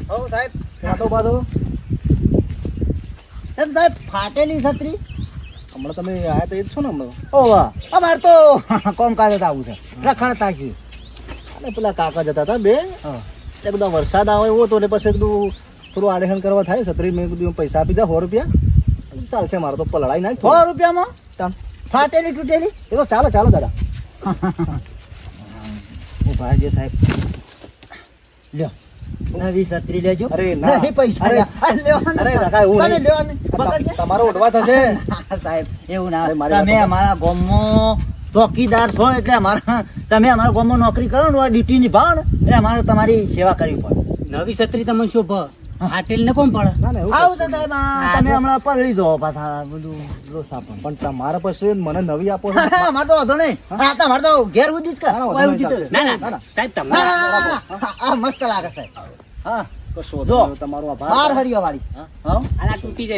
હો સાહેબ કાટો બાદો કેમ સાહેબ ફાટેલી છત્રી હમણાં તમે આયા તો એ જ છો ને હમણાં ઓ વાહ અમારે તો કોમ કાજ આવું છે રખડતા છીએ અને પેલા કાકા જતા હતા બે હા. તે બધા વરસાદ આવે એવો હતો ને પછી કીધું થોડું આડેહણ કરવા થાય છત્રી મેં કીધું પૈસા આપી દે 100 રૂપિયા ચાલશે મારે તો પલળાઈ નાખ 100 રૂપિયામાં તામ. ફાટેલી તૂટેલી એ તો ચાલો ચાલો દાદા ઉભા રહેજો સાહેબ લ્યો નવી છત્રી લેજો અરે ના. નહીં પૈસા અરે, લેવાના. અરે કાકા એવું તમે નહીં. લેવાની. પકડજે. તમારો ઉઠવા થશે સાહેબ એવું ના અરે મારી તમે વાત અમારા ગામમાં ચોકીદાર છો એટલે અમારા તમે અમારા ગામમાં નોકરી કરો ને ડ્યુટી નિભાવો ને એટલે અમારે તમારી સેવા કરવી પડે નવી છત્રી તમે શું ફાટેલ ને કોણ પડે ના ના એવું આવું તો કશું સાહેબ તમે હમણાં પલળી દો પાછા બધું લોસા પણ નહીં. પણ તમારા પાસે મને નવી આપો છો અમારે તો વાંધો નહીં હા તમારે તો ઘેર ઉદિત કર ના, ના, કોઈ વાંધો ઉદિત નહીં, જ. ના ના, ના ના. સાહેબ તમે આ મસ્ત લાગે સાહેબ હા કશો જો. તમારો બાર આભાર હરિયા વાળી હા. હા આ તૂટી જાય